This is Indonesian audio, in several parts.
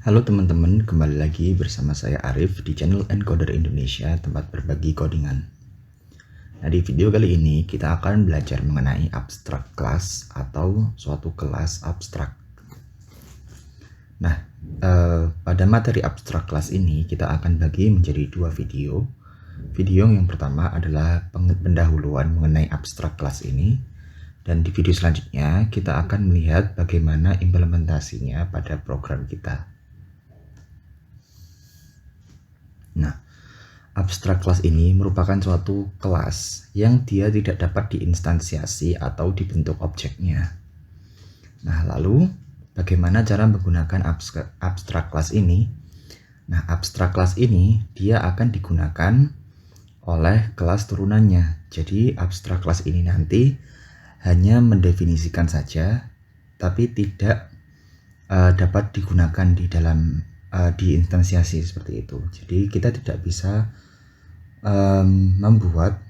Halo teman-teman, kembali lagi bersama saya Arif di channel Encoder Indonesia, tempat berbagi codingan. Nah, di video kali ini kita akan belajar mengenai abstract class atau suatu kelas abstrak. Nah, pada materi abstract class ini kita akan bagi menjadi dua video. Video yang pertama adalah pendahuluan mengenai abstract class ini, dan di video selanjutnya kita akan melihat bagaimana implementasinya pada program kita. Nah, abstract class ini merupakan suatu kelas yang dia tidak dapat diinstansiasi atau dibentuk objeknya. Nah, lalu bagaimana cara menggunakan abstract class ini? Nah, abstract class ini dia akan digunakan oleh kelas turunannya. Jadi abstract class ini nanti hanya mendefinisikan saja, tapi tidak dapat digunakan di dalam diinstansiasi seperti itu. Jadi kita tidak bisa membuat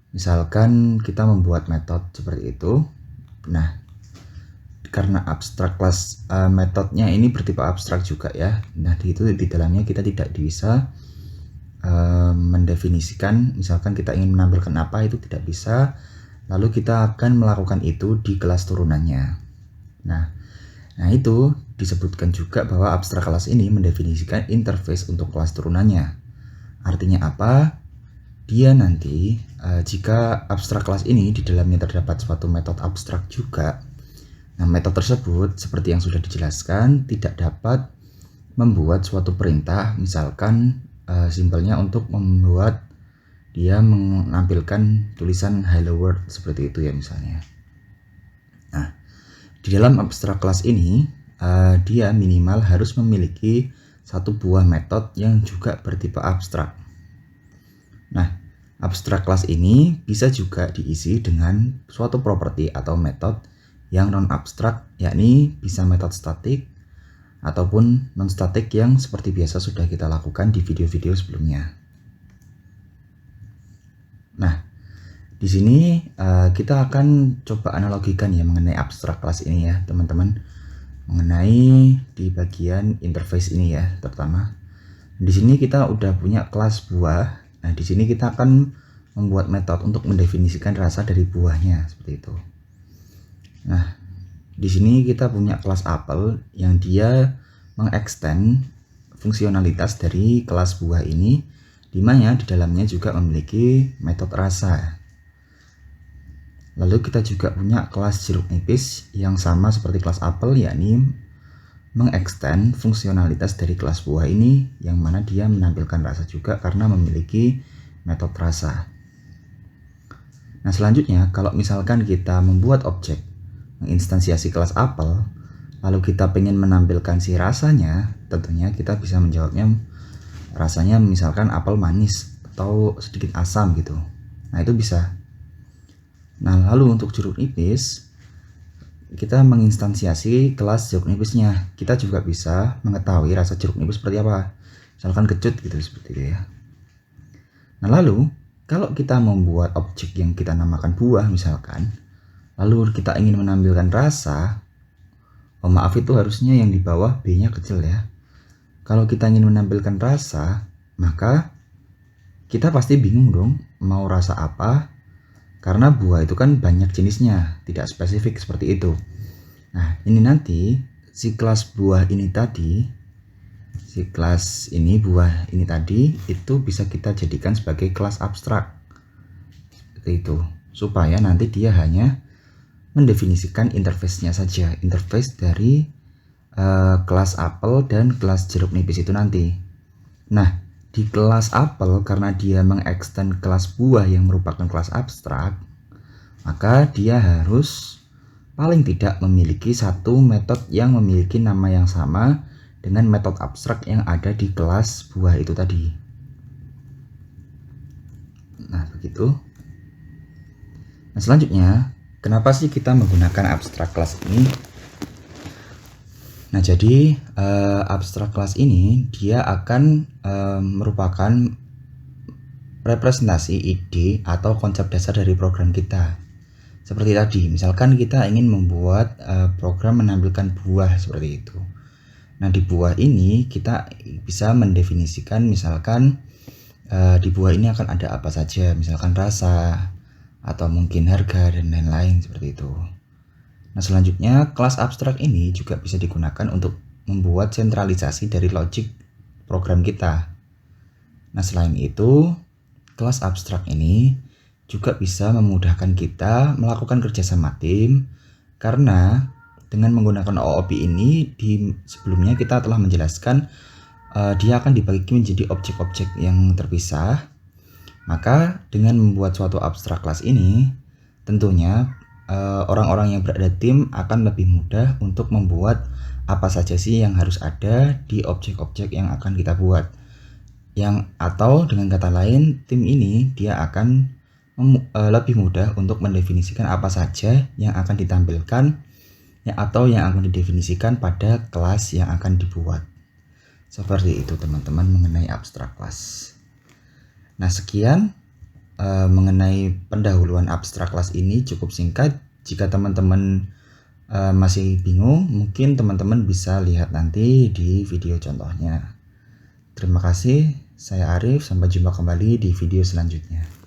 misalkan kita membuat metode seperti itu. Nah, karena abstract class metodenya ini bertipe abstrak juga ya. Nah, di dalamnya kita tidak bisa mendefinisikan, misalkan kita ingin menampilkan apa itu tidak bisa, lalu kita akan melakukan itu di kelas turunannya. Nah, itu disebutkan juga bahwa abstract class ini mendefinisikan interface untuk kelas turunannya. Artinya apa? Dia nanti jika abstract class ini di dalamnya terdapat suatu metode abstrak juga, nah metode tersebut seperti yang sudah dijelaskan tidak dapat membuat suatu perintah, misalkan simpelnya untuk membuat dia menampilkan tulisan hello world seperti itu ya misalnya. Nah, di dalam abstract class ini dia minimal harus memiliki satu buah metode yang juga bertipe abstrak. Nah, abstract class ini bisa juga diisi dengan suatu properti atau metode yang non abstrak, yakni bisa metode statik ataupun non statik yang seperti biasa sudah kita lakukan di video-video sebelumnya. Nah, di sini kita akan coba analogikan ya mengenai abstract class ini ya teman-teman, mengenai di bagian interface ini ya terutama. Di sini kita udah punya kelas buah. Nah, di sini kita akan membuat metode untuk mendefinisikan rasa dari buahnya seperti itu. Nah, di sini kita punya kelas apel yang dia mengextend fungsionalitas dari kelas buah ini, di mana di dalamnya juga memiliki metode rasa. Lalu kita juga punya kelas jeruk nipis yang sama seperti kelas apel, yakni mengextend fungsionalitas dari kelas buah ini, yang mana dia menampilkan rasa juga karena memiliki metode rasa. Nah, selanjutnya kalau misalkan kita membuat objek menginstansiasi kelas apel, lalu kita pengen menampilkan si rasanya, tentunya kita bisa menjawabnya rasanya misalkan apel manis atau sedikit asam gitu. Nah, itu bisa. Nah, lalu untuk jeruk nipis kita menginstansiasi kelas jeruk nipisnya. Kita juga bisa mengetahui rasa jeruk nipis seperti apa, misalkan kecut gitu seperti itu ya. Nah, lalu kalau kita membuat objek yang kita namakan buah misalkan, lalu kita ingin menampilkan rasa, maaf itu harusnya yang di bawah B-nya kecil ya. Kalau kita ingin menampilkan rasa, maka kita pasti bingung dong mau rasa apa, karena buah itu kan banyak jenisnya, tidak spesifik seperti itu. Nah, ini nanti si kelas buah ini tadi, si kelas ini buah ini tadi itu bisa kita jadikan sebagai kelas abstrak seperti itu, supaya nanti dia hanya mendefinisikan interface-nya saja, interface dari kelas apel dan kelas jeruk nipis itu nanti. Nah, di kelas apel karena dia mengextend kelas buah yang merupakan kelas abstrak, maka dia harus paling tidak memiliki satu metode yang memiliki nama yang sama dengan metode abstrak yang ada di kelas buah itu tadi. Nah, begitu. Nah, selanjutnya, kenapa sih kita menggunakan abstract class ini? Nah, jadi abstract class ini dia akan merupakan representasi ide atau konsep dasar dari program kita. Seperti tadi, misalkan kita ingin membuat program menampilkan buah seperti itu. Nah, di buah ini kita bisa mendefinisikan misalkan di buah ini akan ada apa saja, misalkan rasa atau mungkin harga dan lain-lain seperti itu. Nah, selanjutnya kelas abstrak ini juga bisa digunakan untuk membuat sentralisasi dari logic program kita. Nah, selain itu, kelas abstrak ini juga bisa memudahkan kita melakukan kerjasama tim, karena dengan menggunakan OOP ini di sebelumnya kita telah menjelaskan dia akan dibagi menjadi objek-objek yang terpisah. Maka dengan membuat suatu abstrak kelas ini, tentunya orang-orang yang berada tim akan lebih mudah untuk membuat apa saja sih yang harus ada di objek-objek yang akan kita buat. Atau dengan kata lain, tim ini dia akan lebih mudah untuk mendefinisikan apa saja yang akan ditampilkan atau yang akan didefinisikan pada kelas yang akan dibuat. Seperti itu teman-teman mengenai abstrak kelas. Nah, sekian mengenai pendahuluan abstrak kelas ini, cukup singkat. Jika teman-teman masih bingung, mungkin teman-teman bisa lihat nanti di video contohnya. Terima kasih, saya Arif, sampai jumpa kembali di video selanjutnya.